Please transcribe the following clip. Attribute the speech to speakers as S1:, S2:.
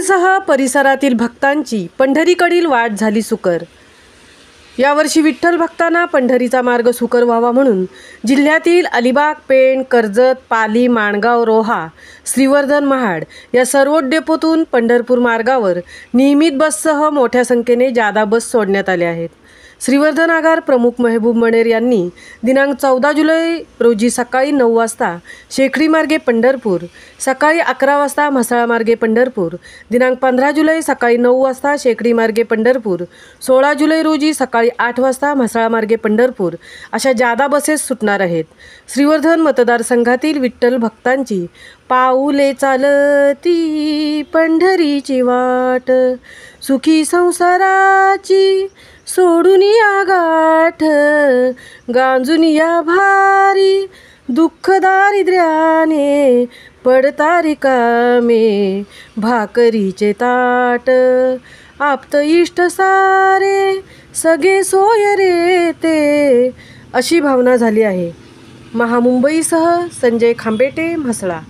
S1: श्रीवर्धनसह परिसरातील भक्तांची पंढरीकडील वाट झाली सुकर। यावर्षी विठ्ठल भक्तांना पंढरीचा मार्ग सुकर व्हावा म्हणून जिल्ह्यातील अलिबाग, पेण, कर्जत, पाली, माणगाव, रोहा, श्रीवर्धन, महाड या सर्व डेपोतून पंढरपूर मार्गावर नियमित बससह मोठ्या संख्येने जादा बस सोडण्यात आल्या आहेत। श्रीवर्धन आगार प्रमुख महबूब मणेर यांनी दिनांक 14 जुलै रोजी सकाळी 9 वाजता शेखडी मार्गे पंढरपूर, सकाळी 11 वाजता म्हसळा मार्गे पंढरपूर, दिनांक 15 जुलै सकाळी 9 वाजता शेखडी मार्गे पंढरपूर, 16 जुलै रोजी सकाळी 8 वाजता म्हसळा मार्गे पंढरपूर अशा जादा बसेस सुटणार आहेत। श्रीवर्धन मतदारसंघातील विठ्ठल भक्तांची पाऊले चालती पंढरीची वाट, सुखी संसाराची सोडून या गाठ, गांजून या भारी दुःख दारिद्र्याने, पडता रिकामे भाकरीचे ताट, आप्त इष्ट सारे सगळे सोय रे ते, अशी भावना झाली आहे। महामुंबईसह संजय खांबेटे, म्हसळा।